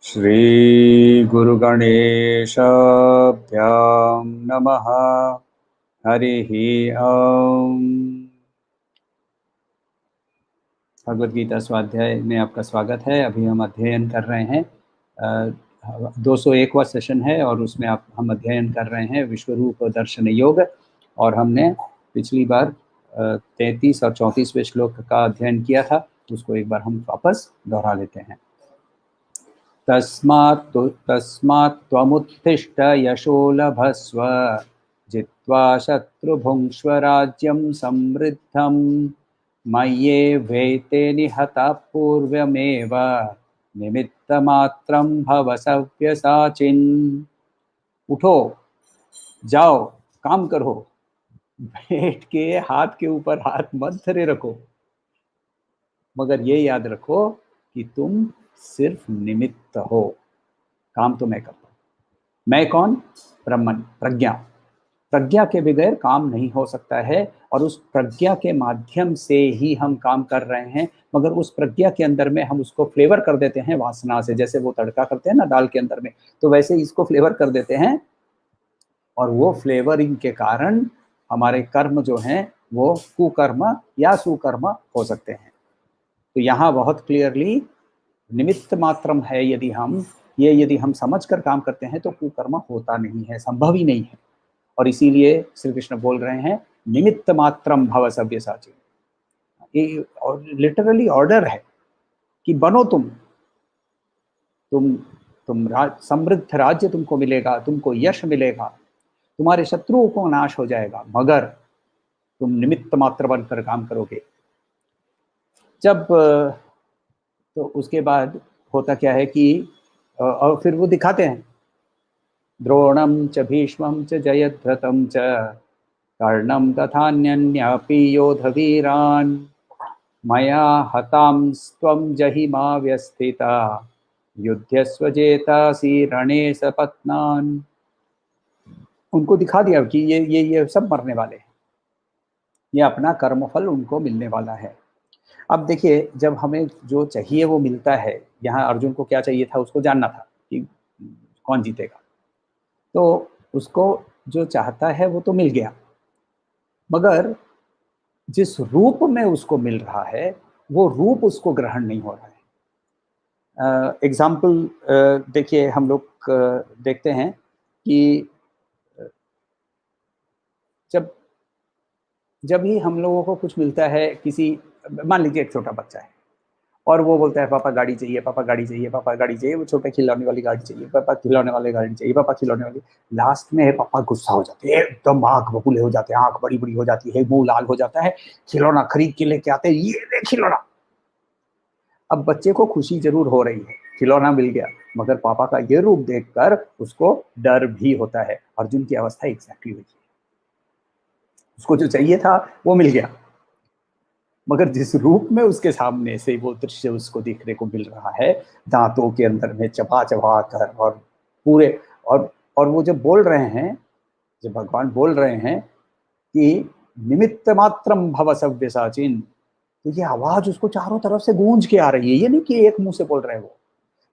श्री गुरु गणेशाभ्यां नमः। हरिः ओम। भगवद गीता स्वाध्याय में आपका स्वागत है। अभी हम अध्ययन कर रहे हैं 201वां सेशन है और उसमें हम अध्ययन कर रहे हैं विश्वरूप दर्शन योग। और हमने पिछली बार 33 और 34वें श्लोक का अध्ययन किया था, उसको एक बार हम वापस दोहरा लेते हैं। तस्मात् त्वमुत्तिष्ठ यशो लभस्व जित्वा शत्रुभुङ्क्ष्व राज्यं समृद्धं मय्येवैते निहताः पूर्वमेव निमित्तमात्रं भव सव्यसाचिन्। उठो, जाओ, काम करो, बैठ के हाथ के ऊपर हाथ मत धरे रखो, मगर ये याद रखो कि तुम सिर्फ निमित्त हो, काम तो मैं करता हूँ। मैं कौन? ब्रह्मन, प्रज्ञा। प्रज्ञा के बगैर काम नहीं हो सकता है और उस प्रज्ञा के माध्यम से ही हम काम कर रहे हैं, मगर उस प्रज्ञा के अंदर में हम उसको फ्लेवर कर देते हैं वासना से। जैसे वो तड़का करते हैं ना दाल के अंदर में, तो वैसे इसको फ्लेवर कर देते हैं और वो फ्लेवरिंग के कारण हमारे कर्म जो हैं वो कुकर्म या सुकर्म हो सकते हैं। तो यहाँ बहुत क्लियरली निमित्त मात्रम है, यदि हम समझकर काम करते हैं तो कुकर्म होता नहीं है, संभव ही नहीं है। और इसीलिए श्री कृष्ण बोल रहे हैं निमित्त मात्रम भव सव्यसाची। ये लिटरली ऑर्डर है कि बनो तुम समृद्ध राज्य तुमको मिलेगा, तुमको यश मिलेगा, तुम्हारे शत्रुओं को नाश हो जाएगा, मगर तुम निमित्त मात्र बनकर काम करोगे। जब तो उसके बाद होता क्या है कि और फिर वो दिखाते हैं द्रोणं च भीष्मं च जयद्रथं च कर्णं तथान्यन्यापि योधवीरान् मया हतांस्त्वं जहिमा व्यस्थिता युध्यस्व जेतासि रणे सपत्नान्। उनको दिखा दिया कि ये सब मरने वाले हैं, ये अपना कर्मफल उनको मिलने वाला है। अब देखिए, जब हमें जो चाहिए वो मिलता है, यहाँ अर्जुन को क्या चाहिए था, उसको जानना था कि कौन जीतेगा, तो उसको जो चाहता है वो तो मिल गया, मगर जिस रूप में उसको मिल रहा है वो रूप उसको ग्रहण नहीं हो रहा है। एग्जाम्पल देखिए, हम लोग देखते हैं कि जब जब ही हम लोगों को कुछ मिलता है, किसी मान लीजिए एक छोटा बच्चा है और वो बोलता है पापा गाड़ी चाहिए, पापा गाड़ी चाहिए, पापा गाड़ी चाहिए, वो छोटे खिलौने वाली गाड़ी चाहिए, पापा खिलौने वाली गाड़ी चाहिए, पापा खिलौने वाली। लास्ट में पापा गुस्सा हो जाते हैं, एकदम आंख बबूले हो जाते हैं, आंख बड़ी बड़ी हो जाती है, मुंह लाल हो जाता है, खिलौना खरीद के लेके आते हैं, ये ले खिलौना। अब बच्चे को खुशी जरूर हो रही है, खिलौना मिल गया, मगर पापा का ये रूप देखकर उसको डर भी होता है। अर्जुन की अवस्था एग्जैक्टली हुई है, उसको जो चाहिए था वो मिल गया, मगर जिस रूप में उसके सामने से वो दृश्य उसको देखने को मिल रहा है, दांतों के अंदर में चबा चबा कर और पूरे और वो जब बोल रहे हैं, जब भगवान बोल रहे हैं कि निमित्त मात्रम भव सव्यसाचिन, तो ये आवाज उसको चारों तरफ से गूंज के आ रही है। ये नहीं कि एक मुंह से बोल रहे हैं, वो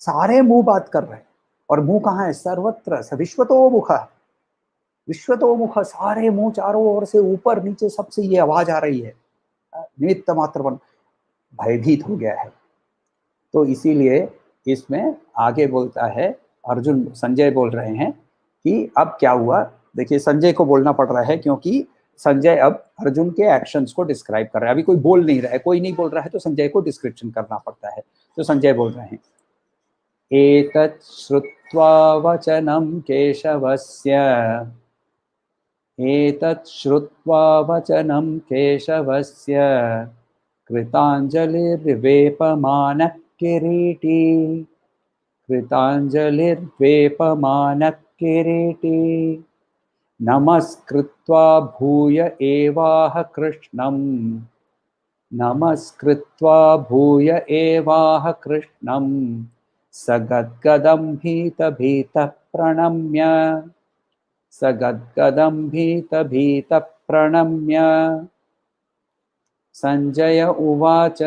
सारे मुंह बात कर रहे हैं। और मुंह कहाँ है? सर्वत्र, विश्वतोमुख, विश्वतोमुख, सारे मुंह चारों ओर से ऊपर नीचे सबसे ये आवाज आ रही है। निमित्त मात्र बन भयभीत हो गया है। तो इसीलिए इसमें आगे बोलता है, अर्जुन, संजय बोल रहे हैं कि अब क्या हुआ। देखिए, संजय को बोलना पड़ रहा है क्योंकि संजय अब अर्जुन के एक्शंस को डिस्क्राइब कर रहा है। अभी कोई बोल नहीं रहा है, कोई नहीं बोल रहा है, तो संजय को डिस्क्रिप्शन करना पड़ता है। तो संजय बोल रहे हैं, एतत् श्रुत्वा वचनं केशवस्य एतत् श्रुत्वा वचनं केशवस्य कृताञ्जलिर्वेपमानः किरीटी, कृताञ्जलिर्वेपमानः किरीटी, नमस्कृत्वा भूय एवाह कृष्णं, नमस्कृत्वा भूय एवाह कृष्णं, सगद्गदं भीतभीतः प्रणम्य, सगद्गदं भीतभीतः प्रणम्य। संजय उवाच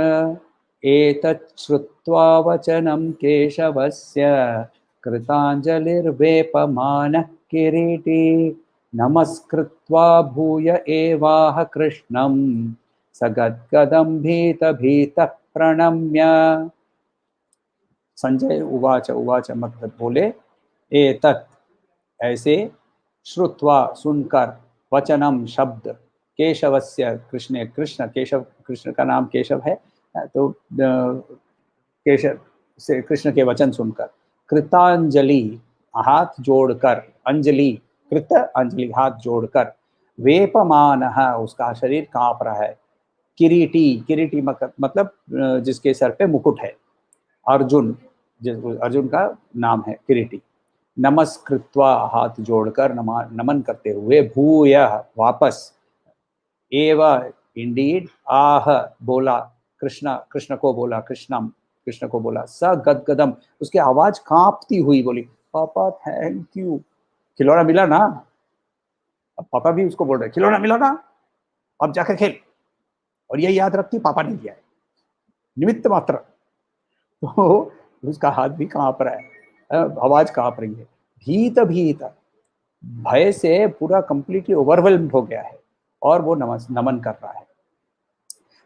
एतत् श्रुत्वा वचनं केशवस्य कृताञ्जलिर्वेपमानः किरीटी, नमस्कृत्वा भूय एवाह कृष्णं, सगद्गदं भीतभीतः प्रणम्य। संजय उवाच, उवाच मतलब बोले, एतत् ऐसे, श्रुत्वा सुनकर, वचनम शब्द, केशवस्य कृष्ण, कृष्ण केशव, कृष्ण का नाम केशव है, तो केशव से कृष्ण के वचन सुनकर, कृतांजलि हाथ जोड़कर, अंजलि कृत अंजलि हाथ जोड़कर, वेपमान उसका शरीर कांप रहा है, किरीटी, किरीटी मतलब जिसके सर पे मुकुट है, अर्जुन, अर्जुन का नाम है किरीटी, नमस्कृत्वा हाथ जोड़कर नमन करते हुए, भूय वापस, एव इंडीड, आह बोला, कृष्णा कृष्ण को बोला, कृष्णम कृष्ण को बोला, स गदगदम उसकी आवाज कांपती हुई बोली, पापा थैंक यू, खिलौना मिला ना। अब पापा भी उसको बोल रहे खिलौना मिला ना, अब जाकर खेल, और ये याद रखती पापा ने दिया है, निमित्त मात्र। तो उसका हाथ भी कांप रहा है, आवाज कांप रही है, भीत भीत, भय से पूरा कंप्लीटली ओवरवेल्म्ड हो गया है, और वो नमन कर रहा है।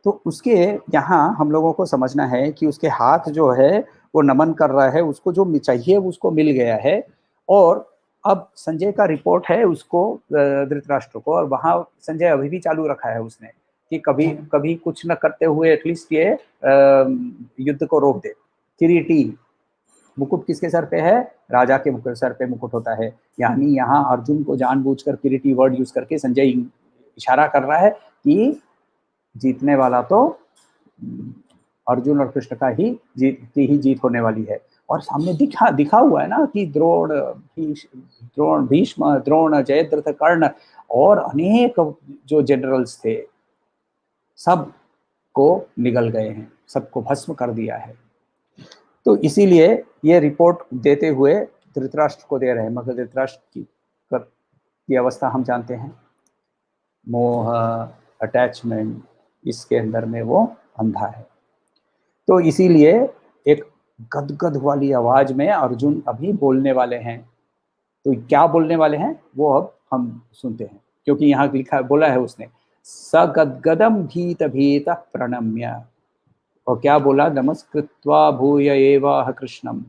तो उसके यहाँ हम लोगों को समझना है कि उसके हाथ जो है वो नमन कर रहा है, उसको जो चाहिए उसको मिल गया है। और अब संजय का रिपोर्ट है उसको धृतराष्ट्र को, और वहाँ संजय अभी भी चालू रखा है उसने कि कभी कभी कुछ न करते हुए एटलीस्ट ये युद्ध को रोक दे। किरीटी, मुकुट किसके सर पे है? राजा के मुकुट, सर पे मुकुट होता है। यानी यहाँ अर्जुन को जानबूझकर किरीटी वर्ड यूज करके संजय इशारा कर रहा है कि जीतने वाला तो अर्जुन और कृष्ण का ही जीत होने वाली है। और सामने दिखा हुआ है ना कि द्रोण, भीष्म, द्रोण, जयद्रथ, कर्ण और अनेक जो जनरल्स थे सब को निगल गए हैं, सबको भस्म कर दिया है। तो इसीलिए ये रिपोर्ट देते हुए धृतराष्ट्र को दे रहे हैं, मगर धृतराष्ट्र की अवस्था हम जानते हैं, मोह, अटैचमेंट, इसके अंदर में वो अंधा है। तो इसीलिए एक गदगद वाली आवाज में अर्जुन अभी बोलने वाले हैं। तो क्या बोलने वाले हैं वो अब हम सुनते हैं, क्योंकि यहाँ लिखा बोला है उसने, सगद्गदम भीत भीत प्रणम्य, और क्या बोला? नमस्कृत्वा भूय एवाह कृष्णम।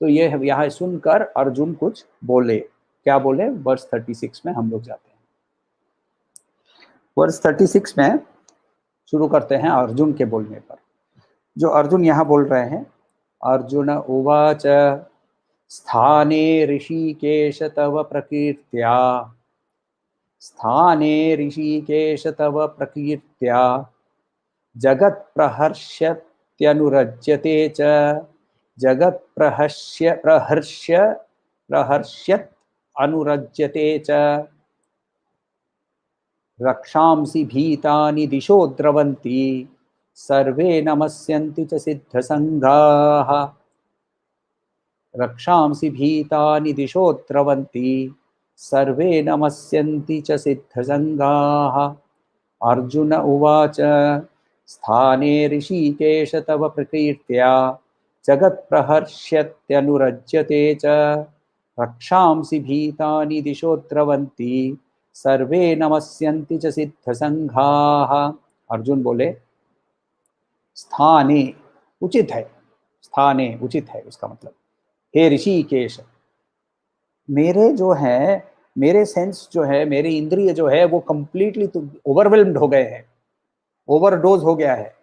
तो ये यहाँ सुनकर अर्जुन कुछ बोले, क्या बोले? वर्स 36 में हम लोग जाते हैं। वर्स 36 में शुरू करते हैं अर्जुन के बोलने पर। जो अर्जुन यहाँ बोल रहे हैं, अर्जुन उवाच स्थाने ऋषिकेश तव प्रकीर्त्या, स्थाने ऋषिकेश तव प्रकीर्त्या, जगत् प्रहर्ष्यत्यनुरज्यते च, जगत् प्रहर्ष्यत् अनुरज्यते च, रक्षांसि भीतानि दिशो द्रवन्ति, सर्वे नमस्यन्ति च सिद्धसङ्घाः, रक्षांसि भीतानि दिशो द्रवन्ति, सर्वे नमस्यन्ति च सिद्धसङ्घाः। अर्जुन उवाच स्थाने ऋषिकेश तव प्रकीर्त्या, जगत्प्रहर्ष्यत्यनुरज्यते च, रक्षांसि भीतानि दिशो द्रवन्ति, सर्वे नमस्यन्ति च सिद्धसङ्घाः। अर्जुन बोले स्थाने उचित है, स्थाने उचित है उसका मतलब, हे ऋषिकेश, मेरे जो है, मेरे सेंस जो है, मेरे इंद्रिय जो है वो कंप्लीटली तो ओवरवेल्म्ड हो गए हैं, ओवरडोज हो गया है,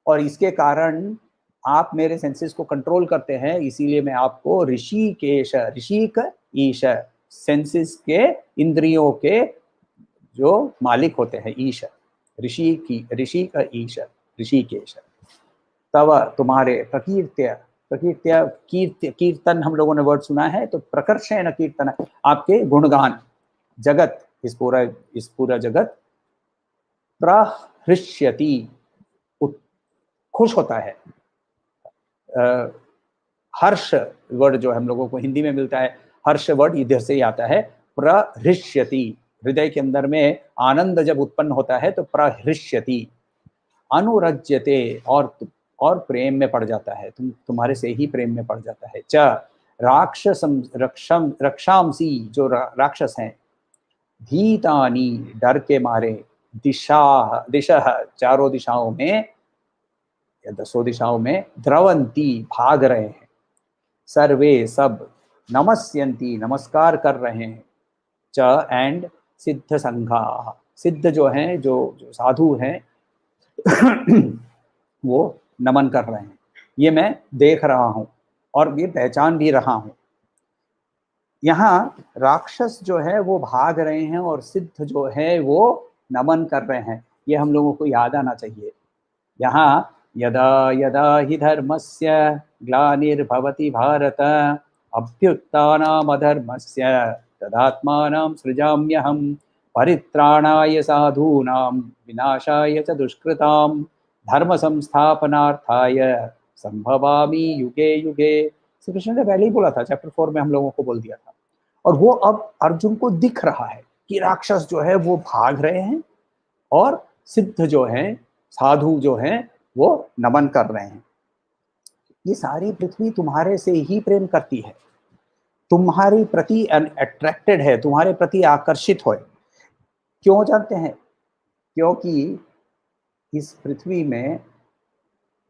और इसके कारण आप मेरे सेंसेस को कंट्रोल करते हैं, इसीलिए मैं आपको ऋषिकेश, ऋषिक ईश सेंसेस के, इंद्रियों के जो मालिक होते हैं, ईश, ऋषि का ईश, ऋषिकेश। तव तुम्हारे प्रकीर्त्य, प्रकीर्त्य कीर्तन हम लोगों ने वर्ड सुना है, तो प्रकर्षण कीर्तन, आपके गुणगान, जगत, इस पूरा जगत प्रहृष्यति, खुश होता है। हर्ष वर्ड जो हम लोगों को हिंदी में मिलता है, हर्ष वर्ड इधर से ही आता है, प्रहृष्यति, हृदय के अंदर में आनंद जब उत्पन्न होता है तो प्रहृष्यति। अनुरज्यते, और प्रेम में पड़ जाता है, तुम्हारे से ही प्रेम में पड़ जाता है। च राक्षसम रक्षांसी, जो राक्षस हैं, भीतानी, डर के मारे, दिशा चारों दिशाओं में या 10 दिशाओं में, द्रवंती, भाग रहे हैं, सर्वे सब, नमस्यन्ति, नमस्कार कर रहे हैं, च एंड सिद्ध संघा, सिद्ध जो हैं, जो साधु हैं वो नमन कर रहे हैं। ये मैं देख रहा हूं और ये पहचान भी रहा हूं। यहाँ राक्षस जो है वो भाग रहे हैं और सिद्ध जो है वो नमन कर रहे हैं, ये हम लोगों को याद आना चाहिए। यहाँ यदा यदा हि धर्मस्य ग्लानिर्भवति भारत अभ्युत्थानमधर्मस्य तदात्मानं सृजाम्यहं परित्राणाय साधूनां विनाशाय च दुष्कृतां धर्म संस्थापनार्थाय संभवामि युगे युगे। श्री कृष्ण ने पहले ही बोला था, चैप्टर 4 में हम लोगों को बोल दिया था। और वो अब अर्जुन को दिख रहा है कि राक्षस जो है वो भाग रहे हैं और सिद्ध जो हैं, साधु जो हैं, वो नमन कर रहे हैं। ये सारी पृथ्वी तुम्हारे से ही प्रेम करती है, तुम्हारे प्रति अट्रैक्टेड है, तुम्हारे प्रति आकर्षित हो। क्यों जानते हैं? क्योंकि इस पृथ्वी में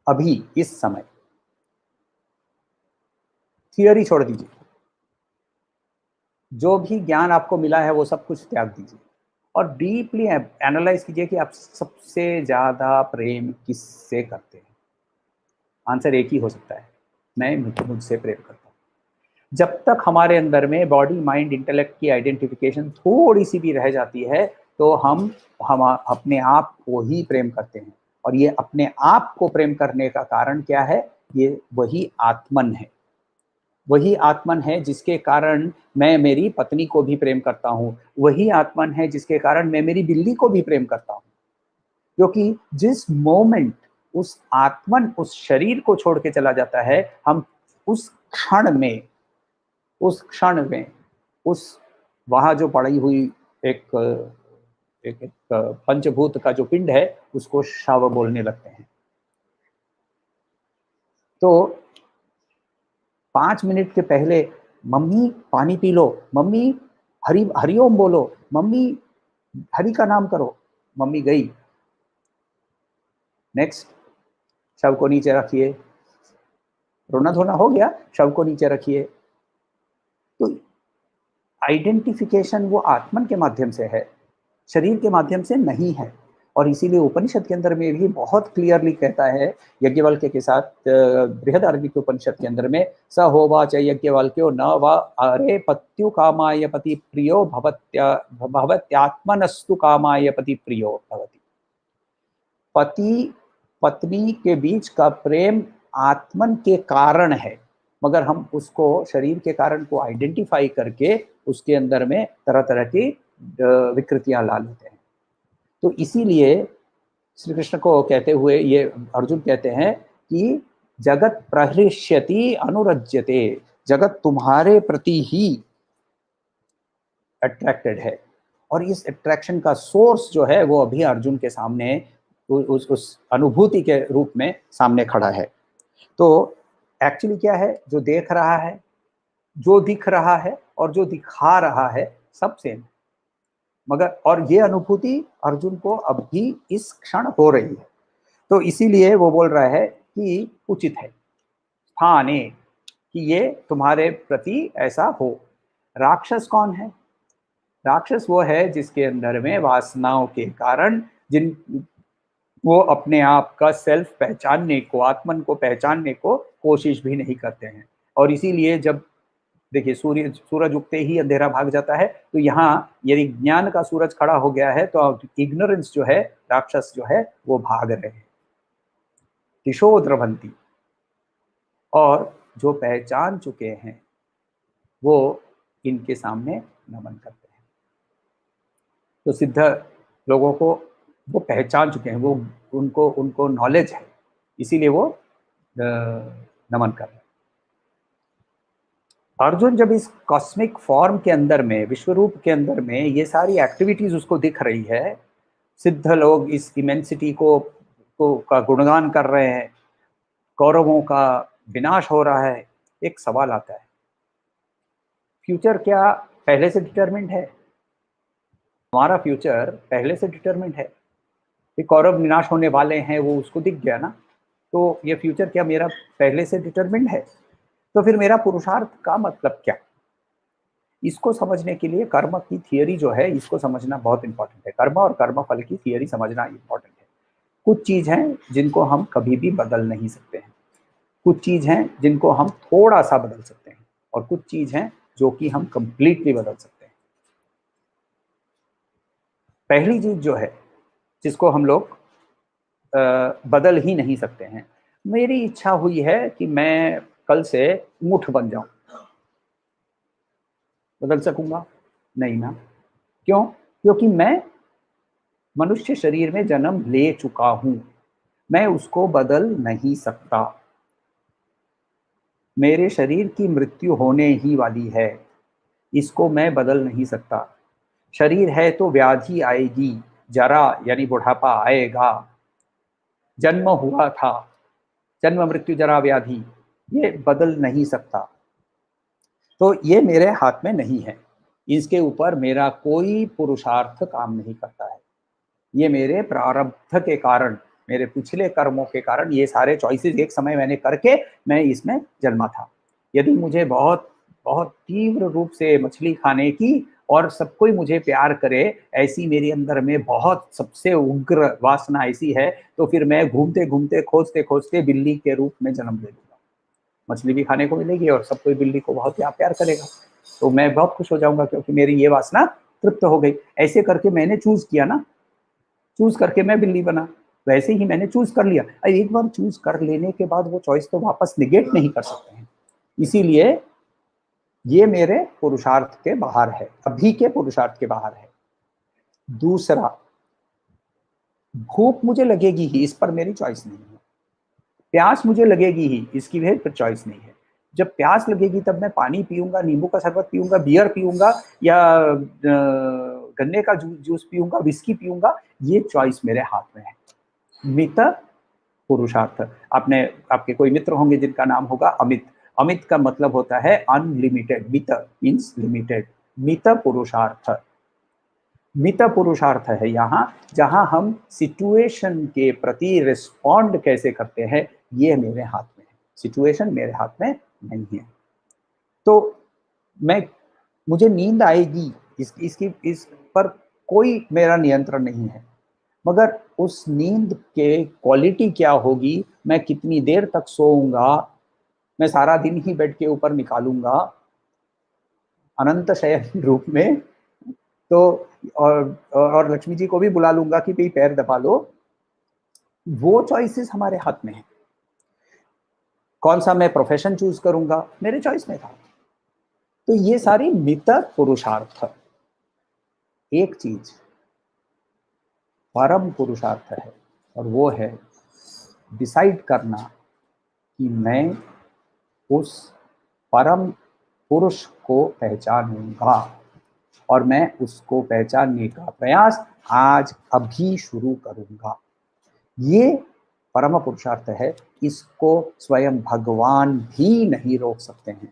अभी इस समय, थियरी छोड़ दीजिए, जो भी ज्ञान आपको मिला है वो सब कुछ त्याग दीजिए और डीपली एनालाइज कीजिए कि आप सबसे ज्यादा प्रेम किससे करते हैं। आंसर एक ही हो सकता है, मैं मुझसे प्रेम करता हूँ। जब तक हमारे अंदर में बॉडी माइंड इंटेलेक्ट की आइडेंटिफिकेशन थोड़ी सी भी रह जाती है तो हम अपने आप को ही प्रेम करते हैं। और ये अपने आप को प्रेम करने का कारण क्या है? ये वही आत्मन है, वही आत्मन है जिसके कारण मैं मेरी पत्नी को भी प्रेम करता हूँ, वही आत्मन है जिसके कारण मैं मेरी बिल्ली को भी प्रेम करता हूँ। क्योंकि जिस मोमेंट उस आत्मन उस शरीर को छोड़ के चला जाता है, हम उस क्षण में उस वहां जो पड़ी हुई एक पंचभूत का जो पिंड है उसको शव बोलने लगते हैं। तो 5 मिनट के पहले मम्मी पानी पी लो, मम्मी हरिओम बोलो, मम्मी हरि का नाम करो, मम्मी गई, नेक्स्ट शव को नीचे रखिए, रोना धोना हो गया, शव को नीचे रखिए। तो आइडेंटिफिकेशन वो आत्मन के माध्यम से है, शरीर के माध्यम से नहीं है। और इसीलिए उपनिषद के अंदर में भी बहुत क्लियरली कहता है, यज्ञवल्क्य के साथ बृहदारण्यक उपनिषद के अंदर में, स होवाच यज्ञवल्क्यो न वा अरे पत्यु कामाय पति प्रियो भवत्यात्मनस्तु कामाय पति प्रियो भवति। पति पत्नी के बीच का प्रेम आत्मन के कारण है, मगर हम उसको शरीर के कारण को आइडेंटिफाई करके उसके अंदर में तरह तरह की विकृतियां ला लेते हैं। तो इसीलिए श्री कृष्ण को कहते हुए ये अर्जुन कहते हैं कि जगत प्रहृष्यति अनुरज्यते, जगत तुम्हारे प्रति ही अट्रैक्टेड है। और इस अट्रैक्शन का सोर्स जो है वो अभी अर्जुन के सामने उस अनुभूति के रूप में सामने खड़ा है। तो एक्चुअली क्या है, जो देख रहा है, जो दिख रहा है और जो दिखा रहा है सब सेम, मगर और ये अनुभूति अर्जुन को अभी इस क्षण हो रही है। तो इसीलिए वो बोल रहा है कि उचित है स्थाने कि ये तुम्हारे प्रति ऐसा हो। राक्षस कौन है? राक्षस वो है जिसके अंदर में वासनाओं के कारण जिन वो अपने आप का सेल्फ पहचानने को, आत्मन को पहचानने को कोशिश भी नहीं करते हैं। और इसीलिए जब देखिए सूरज उगते ही अंधेरा भाग जाता है, तो यहाँ यदि ज्ञान का सूरज खड़ा हो गया है तो इग्नोरेंस जो है, राक्षस जो है वो भाग रहे हैं। दिशो द्रवंती, और जो पहचान चुके हैं वो इनके सामने नमन करते हैं। तो सिद्ध लोगों को वो पहचान चुके हैं, वो उनको उनको नॉलेज है, इसीलिए वो नमन कर रहे हैं। अर्जुन जब इस कॉस्मिक फॉर्म के अंदर में, विश्वरूप के अंदर में ये सारी एक्टिविटीज उसको दिख रही है, सिद्ध लोग इस इमेंसिटी को का गुणगान कर रहे हैं, कौरवों का विनाश हो रहा है, एक सवाल आता है, फ्यूचर क्या पहले से डिटरमिन्ड है? हमारा फ्यूचर पहले से डिटरमिन्ड है कि कौरव विनाश होने वाले हैं, वो उसको दिख गया ना, तो ये फ्यूचर क्या मेरा पहले से डिटरमिन्ड है? तो फिर मेरा पुरुषार्थ का मतलब क्या? इसको समझने के लिए कर्म की थियरी जो है, इसको समझना बहुत इंपॉर्टेंट है। कर्म और कर्मफल की थियरी समझना इंपॉर्टेंट है। कुछ चीज हैं जिनको हम कभी भी बदल नहीं सकते हैं, कुछ चीज हैं जिनको हम थोड़ा सा बदल सकते हैं, और कुछ चीज हैं जो कि हम कंप्लीटली बदल सकते हैं। पहली चीज जो है जिसको हम लोग बदल ही नहीं सकते हैं, मेरी इच्छा हुई है कि मैं कल से ऊंट बन जाऊं, बदल सकूंगा? नहीं ना। क्यों? क्योंकि मैं मनुष्य शरीर में जन्म ले चुका हूं, मैं उसको बदल नहीं सकता। मेरे शरीर की मृत्यु होने ही वाली है, इसको मैं बदल नहीं सकता। शरीर है तो व्याधि आएगी, जरा यानी बुढ़ापा आएगा, जन्म हुआ था, जन्म मृत्यु जरा व्याधि, ये बदल नहीं सकता। तो ये मेरे हाथ में नहीं है, इसके ऊपर मेरा कोई पुरुषार्थ काम नहीं करता है। ये मेरे प्रारब्ध के कारण, मेरे पिछले कर्मों के कारण ये सारे चॉइसेस एक समय मैंने करके मैं इसमें जन्मा था। यदि मुझे बहुत बहुत तीव्र रूप से मछली खाने की और सब कोई मुझे प्यार करे, ऐसी मेरे अंदर में बहुत सबसे उग्र वासना ऐसी है, तो फिर मैं घूमते घूमते खोजते खोजते बिल्ली के रूप में जन्म ले लूंगा। मछली भी खाने को मिलेगी और सब कोई बिल्ली को बहुत प्यार करेगा, तो मैं बहुत खुश हो जाऊंगा क्योंकि मेरी ये वासना तृप्त हो गई। ऐसे करके मैंने चूज किया ना, चूज करके मैं बिल्ली बना, वैसे ही मैंने चूज कर लिया। एक बार चूज कर लेने के बाद वो चॉइस तो वापस निगेट नहीं कर सकते हैं, इसीलिए ये मेरे पुरुषार्थ के बाहर है, अभी के पुरुषार्थ के बाहर है। दूसरा, भूख मुझे लगेगी ही, इस पर मेरी चॉइस नहीं है। प्यास मुझे लगेगी ही, इसकी भी फिर चॉइस नहीं है। जब प्यास लगेगी तब मैं पानी पीऊंगा, नींबू का शरबत पीऊंगा, बियर पीऊंगा, या गन्ने का जूस पीऊंगा, विस्की पीऊंगा, ये चॉइस मेरे हाथ में है। मित पुरुषार्थ, आपने आपके कोई मित्र होंगे जिनका नाम होगा अमित। अमित का मतलब होता है अनलिमिटेड, मित मीन्स लिमिटेड। मित पुरुषार्थ, मित पुरुषार्थ है यहाँ, जहां हम सिचुएशन के प्रति रिस्पॉन्ड कैसे करते हैं, ये मेरे हाथ में है, सिचुएशन मेरे हाथ में नहीं है। तो मैं, मुझे नींद आएगी, इस पर कोई मेरा नियंत्रण नहीं है, मगर उस नींद के क्वालिटी क्या होगी, मैं कितनी देर तक सोऊंगा, मैं सारा दिन ही बेड के ऊपर निकालूंगा अनंत शयन रूप में, तो और लक्ष्मी जी को भी बुला लूंगा कि भाई पैर दबा लो, वो चॉइसेस हमारे हाथ में है। कौन सा मैं प्रोफेशन चूज करूंगा, मेरे चॉइस में था। तो ये सारी मित पुरुषार्थ। एक चीज परम पुरुषार्थ है, और वो है डिसाइड करना कि मैं उस परम पुरुष को पहचानूंगा, और मैं उसको पहचानने का प्रयास आज अभी शुरू करूंगा। ये परम पुरुषार्थ है, इसको स्वयं भगवान भी नहीं रोक सकते हैं।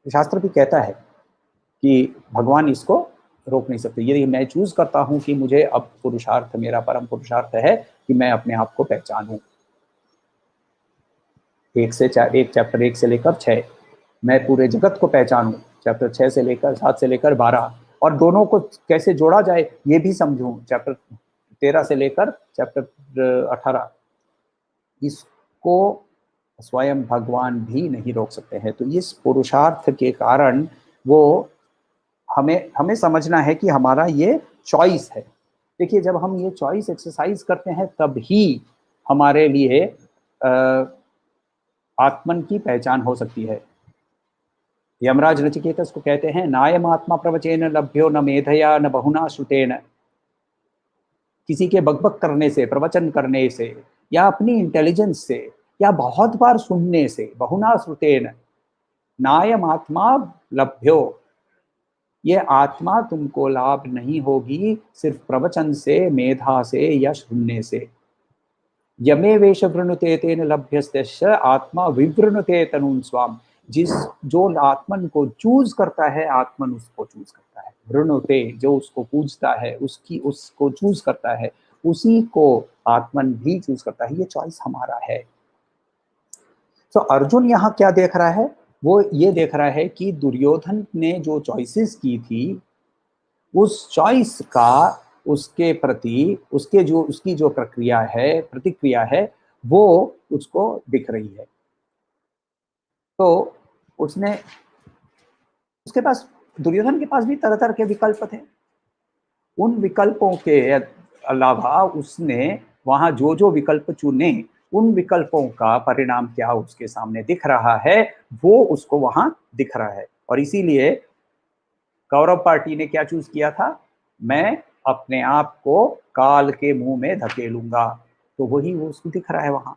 शास्त्र भी कहता है कि भगवान इसको रोक नहीं सकते। यदि मैं चूज करता हूं कि मुझे अब पुरुषार्थ, मेरा परम पुरुषार्थ है कि मैं अपने आप को पहचानूं, एक चैप्टर 1 से लेकर 6, मैं पूरे जगत को पहचानूं, चैप्टर 6 से लेकर 7 से लेकर 12, और दोनों को कैसे जोड़ा जाए ये भी समझूं, चैप्टर 13 से लेकर चैप्टर 18। इसको स्वयं भगवान भी नहीं रोक सकते हैं। तो इस पुरुषार्थ के कारण वो हमें हमें समझना है कि हमारा ये चॉइस है। देखिए, जब हम ये चॉइस एक्सरसाइज करते हैं तब ही हमारे लिए आत्मन की पहचान हो सकती है। यमराज नचिकेतस को कहते हैं, नायम आत्मा प्रवचेन लभ्यो न मेधया न बहुना श्रुतेन। किसी के बकबक करने से, प्रवचन करने से, या अपनी इंटेलिजेंस से, या बहुत बार सुनने से, बहुना श्रुतेन नायम आत्मा लभ्यो, ये आत्मा तुमको लाभ नहीं होगी सिर्फ प्रवचन से, मेधा से या सुनने से। यमे वेश वृणुते तेन लभ्यस्य आत्मा विवृणुते तनुन स्वाम। जिस जो आत्मन को चूज करता है, आत्मन उसको चूज करता है। वृणुते, जो उसको पूजता है, उसकी उसको चूज करता है, उसी को आत्मन भी चूज करता है। ये चॉइस हमारा है। तो अर्जुन यहाँ क्या देख रहा है? वो ये देख रहा है कि दुर्योधन ने जो चॉइसेस की थी, उस चॉइस का उसके प्रति उसकी जो प्रक्रिया है, प्रतिक्रिया है, वो उसको दिख रही है। तो उसने उसके पास दुर्योधन के पास भी तरह तरह के विकल्प थे। उन विकल्पों के अलावा उसने वहां जो जो विकल्प चुने, उन विकल्पों का परिणाम क्या उसके सामने दिख रहा है, वो उसको वहां दिख रहा है। और इसीलिए कौरव पार्टी ने क्या चूज किया था? मैं अपने आप को काल के मुंह में धकेलूंगा। तो वही वो उसको दिख रहा है वहां।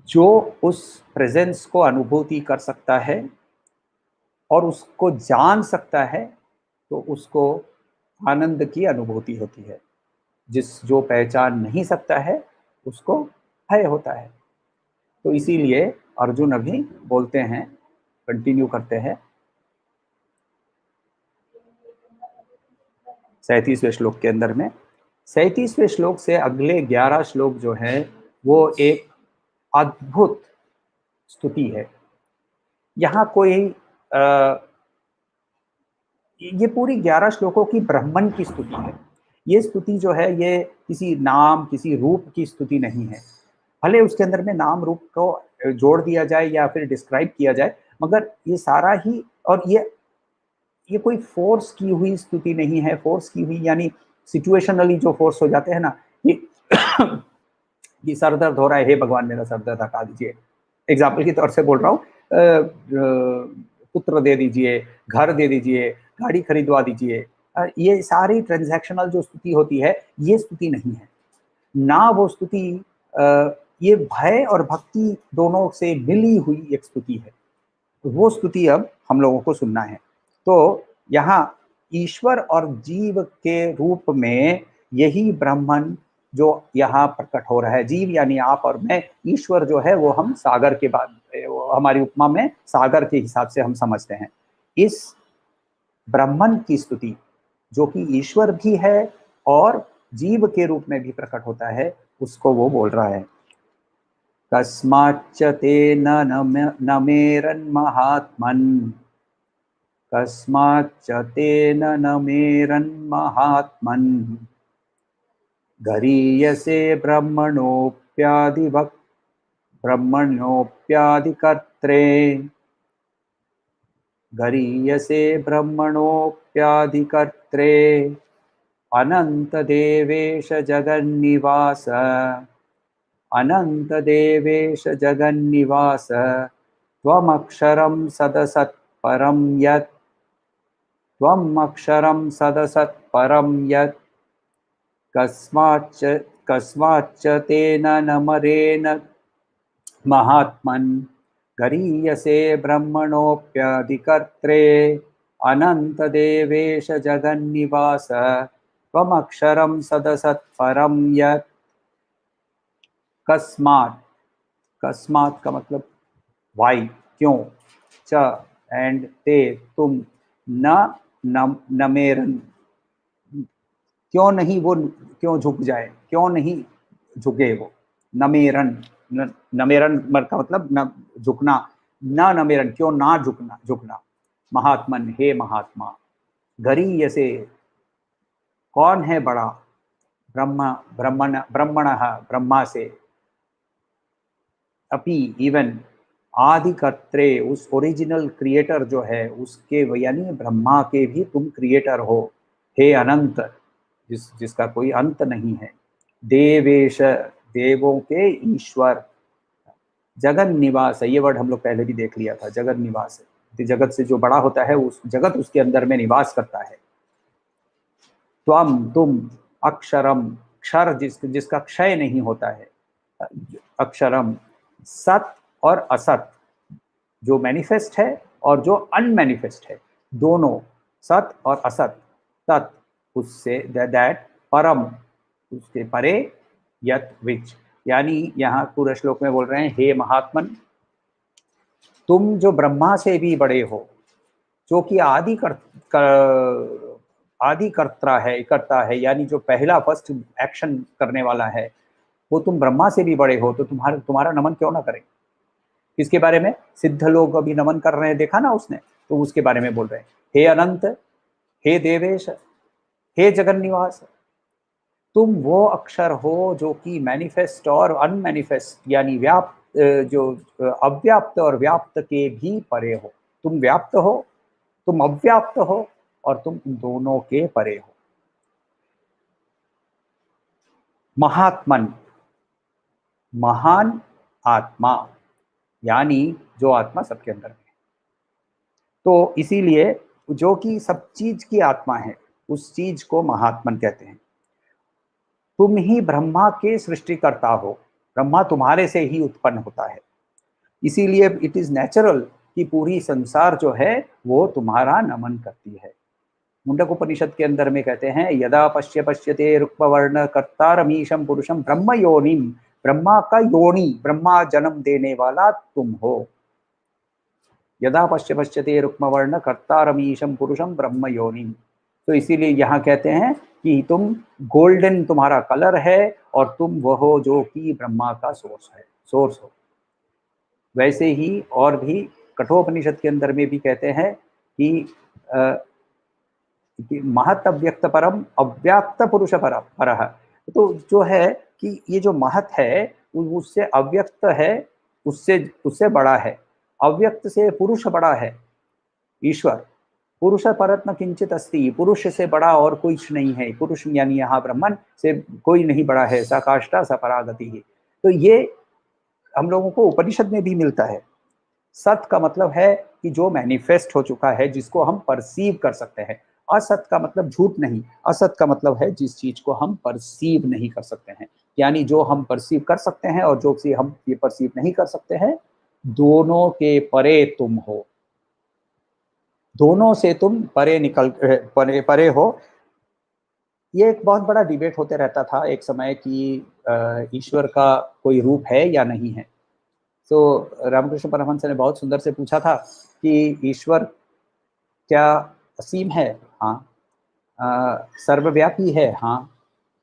जो उस प्रेजेंस को अनुभूति कर सकता है और उसको जान सकता है, तो उसको आनंद की अनुभूति होती है। जो पहचान नहीं सकता है, उसको भय होता है। तो इसीलिए अर्जुन अभी बोलते हैं, कंटिन्यू करते हैं 37वें श्लोक के अंदर में। 37वें श्लोक से अगले 11 श्लोक जो है वो एक अद्भुत स्तुति है। यहाँ कोई ये पूरी 11 श्लोकों की ब्राह्मण की स्तुति है। ये स्तुति जो है, ये किसी नाम, किसी रूप की स्तुति नहीं है। भले उसके अंदर में नाम रूप को जोड़ दिया जाए या फिर डिस्क्राइब किया जाए, मगर ये सारा ही, और ये कोई फोर्स की हुई स्तुति नहीं है। फोर्स की हुई यानी सिचुएशनली जो फोर्स हो जाते हैं ना, ये सर दर्द हो रहा है, हे भगवान मेरा सर दर्द हटा दीजिए, एग्जाम्पल के तौर से बोल रहा हूँ। पुत्र दे दीजिए, घर दे दीजिए, गाड़ी खरीदवा दीजिए, ये सारी ट्रांजैक्शनल जो स्तुति होती है, ये स्तुति नहीं है ना। वो स्तुति ये भय और भक्ति दोनों से मिली हुई एक स्तुति है। वो स्तुति अब हम लोगों को सुनना है। तो यहाँ ईश्वर और जीव के रूप में यही ब्राह्मण जो यहाँ प्रकट हो रहा है, जीव यानी आप और मैं, ईश्वर जो है वो हम सागर के बाद, हमारी उपमा में सागर के हिसाब से हम समझते हैं। इस ब्राह्मण की स्तुति, जो कि ईश्वर भी है और जीव के रूप में भी प्रकट होता है, उसको वो बोल रहा है। कस्माच्च तेन न मेरन्महात्मन्, कस्माच्च तेन न मेरन्महात्मन्, गरीयसे ब्रह्मणोऽप्यादिकर्त्रे, गरीयसे ब्रह्मणोऽप्यादिकर्त्रे, अनन्तदेवेश जगन्निवास, अनन्तदेवेश जगन्निवास, त्वमक्षरं सदसत्परं यत्, त्वमक्षरं सदसत्परं यत्, कस्माच्च तेन न मरेण महात्मन्, गरीयसे ब्रह्मणोऽप्यादिकर्त्रे, अनन्तदेवेश जगन्निवास, त्वमक्षरं सदसत्परं यत्। कस्मात्, कस्मात् का मतलब वाई, क्यों, च एंड ते, तुम, न मेरन, क्यों नहीं वो, क्यों झुक जाए, क्यों नहीं झुके वो, नमेरन, नमेरन का मतलब न झुकना, नमेरन क्यों ना झुकना, महात्मन हे महात्मा, गरीय से कौन है बड़ा, ब्रह्मा ब्रह्मण ब्रह्मण ब्रह्मा से, अपि इवन आदिकर्त्रे, उस ओरिजिनल क्रिएटर जो है उसके, यानी ब्रह्मा के भी तुम क्रिएटर हो। हे अनंत, जिसका कोई अंत नहीं है। देवेश, देवों के ईश्वर। जगन निवास है, ये वर्ड हम लोग पहले भी देख लिया था, जगन निवास है। जगत से जो बड़ा होता है उस जगत उसके अंदर में निवास करता है। त्वम, तुम, अक्षरम, क्षर जिसका क्षय नहीं होता है, अक्षरम, सत और असत, जो मैनिफेस्ट है और जो अनमैनिफेस्ट है, दोनों, सत और असत, तत्, उससे, दैट, परम, उसके परे, यत, विच। यानी यहाँ पूरे श्लोक में बोल रहे हैं, हे महात्मन, तुम जो ब्रह्मा से भी बड़े हो, जो कि आदि कर्ता है, करता है, यानी जो पहला फर्स्ट एक्शन करने वाला है, वो तुम ब्रह्मा से भी बड़े हो, तो तुम्हारा नमन क्यों ना करें। किसके बारे में? सिद्ध लोग अभी नमन कर रहे हैं, देखा ना उसने, तो उसके बारे में बोल रहे हैं। हे अनंत, हे देवेश, हे जगन निवास, तुम वो अक्षर हो जो कि मैनिफेस्ट और अनमैनिफेस्ट, यानी व्याप्त, जो अव्याप्त और व्याप्त के भी परे हो। तुम व्याप्त हो, तुम अव्याप्त हो, और तुम दोनों के परे हो। महात्मन, महान आत्मा, यानी जो आत्मा सबके अंदर है। तो इसीलिए जो कि सब चीज की आत्मा है, उस चीज को महात्मन कहते हैं। तुम ही ब्रह्मा के सृष्टिकर्ता हो, ब्रह्मा तुम्हारे से ही उत्पन्न होता है। इसीलिए इट इज नेचुरल कि पूरी संसार जो है वो तुम्हारा नमन करती है। मुंडक उपनिषद के अंदर में कहते हैं, यदा पश्यते रुक्मवर्ण कर्तारमीशम पुरुषम ब्रह्म योनिम, ब्रह्मा का योनि, ब्रह्मा जन्म देने वाला तुम हो। यदा पश्यते रुक्मवर्ण कर्तारमीशम पुरुषम ब्रह्म योनिम। तो इसीलिए यहाँ कहते हैं कि तुम गोल्डन, तुम्हारा कलर है, और तुम वह हो जो कि ब्रह्मा का सोर्स हो। वैसे ही और भी कठोपनिषद के अंदर में भी कहते हैं कि महत अव्यक्त परम अव्याक्त पुरुष परः। तो जो है कि ये जो महत है उससे अव्यक्त है, उससे उससे बड़ा है। अव्यक्त से पुरुष बड़ा है, ईश्वर। पुरुष परत न किंचित अस्ति, पुरुष से बड़ा और कुछ नहीं है। पुरुष यानी यहाँ ब्रह्मन से कोई नहीं बड़ा है। सा काष्ठा सा परागति है। तो ये हम लोगों को उपनिषद में भी मिलता है। सत का मतलब है कि जो मैनिफेस्ट हो चुका है, जिसको हम परसीव कर सकते हैं। असत का मतलब झूठ नहीं, असत का मतलब है जिस चीज को हम परसीव नहीं कर सकते हैं। यानी जो हम परसीव कर सकते हैं और जो चीज हम ये परसीव नहीं कर सकते हैं, दोनों के परे तुम हो। दोनों से तुम परे हो। ये एक बहुत बड़ा डिबेट होते रहता था एक समय कि ईश्वर का कोई रूप है या नहीं है। तो रामकृष्ण परमहंस ने बहुत सुंदर से पूछा था कि ईश्वर क्या असीम है? हाँ। सर्वव्यापी है? हाँ।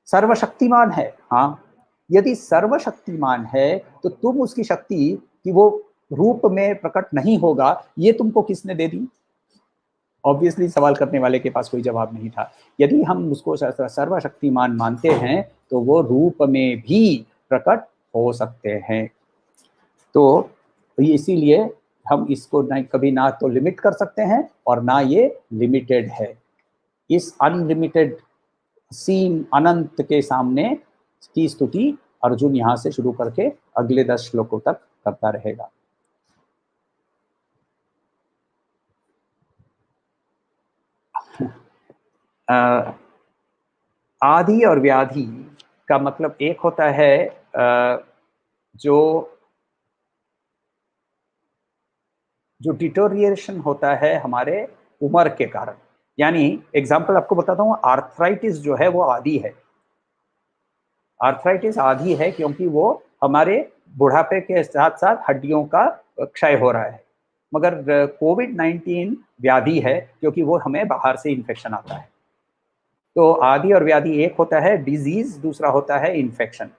सर्वशक्तिमान है? हाँ। यदि सर्वशक्तिमान है तो तुम उसकी शक्ति कि वो रूप में प्रकट नहीं होगा, ये तुमको किसने दे दी? ऑब्वियसली सवाल करने वाले के पास कोई जवाब नहीं था। यदि हम उसको सर्वशक्तिमान मानते हैं तो वो रूप में भी प्रकट हो सकते हैं। तो इसीलिए हम इसको ना कभी ना तो लिमिट कर सकते हैं और ना ये लिमिटेड है। इस अनलिमिटेड सीम अनंत के सामने की स्तुति अर्जुन यहाँ से शुरू करके अगले 10 श्लोकों तक करता रहेगा। आदि और व्याधि का मतलब एक होता है जो जो डिटोरिएशन होता है हमारे उम्र के कारण। यानी एग्जाम्पल आपको बताता हूँ, आर्थराइटिस जो है वो आदि है। आर्थराइटिस आदि है क्योंकि वो हमारे बुढ़ापे के साथ साथ हड्डियों का क्षय हो रहा है। मगर कोविड-19 व्याधि है क्योंकि वो हमें बाहर से इन्फेक्शन आता है। तो आदि और व्याधि एक होता है डिजीज, दूसरा होता है इन्फेक्शन।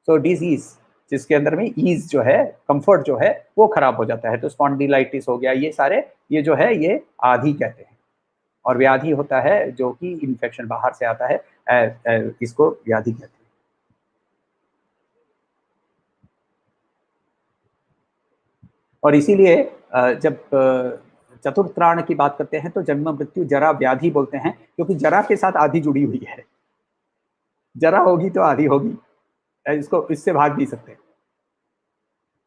तो डिजीज जिसके अंदर में ईज जो है, कंफर्ट जो है वो खराब हो जाता है, तो स्पॉन्डिलाइटिस हो गया, ये सारे ये जो है ये आदि कहते हैं। और व्याधि होता है जो कि इन्फेक्शन बाहर से आता है, इसको व्याधि कहते हैं। और इसीलिए जब चतुर्थ त्राण की बात करते हैं तो जन्म मृत्यु जरा व्याधि बोलते हैं, क्योंकि जरा के साथ आधी जुड़ी हुई है। जरा होगी तो आधी होगी, इसको इससे भाग नहीं सकते।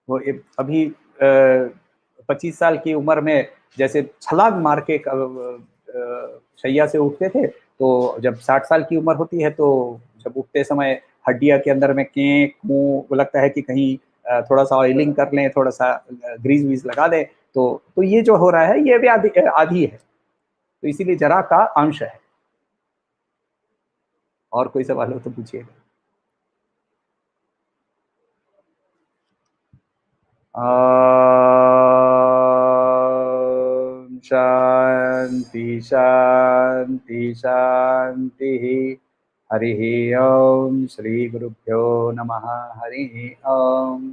वो अभी 25 साल की उम्र में जैसे छलांग मार के शैया से उठते थे, तो जब 60 साल की उम्र होती है तो जब उठते समय हड्डियां के अंदर में कें मुंह लगता है कि कहीं थोड़ा सा ऑयलिंग कर लें, थोड़ा सा ग्रीस व्रीस लगा दें, तो ये जो हो रहा है ये भी आधी आधी है। तो इसीलिए जरा का अंश है। और कोई सवाल हो तो पूछिएगा। शांति शांति शांति। हरि ओम। श्री गुरुभ्यो नमः। हरि ओम।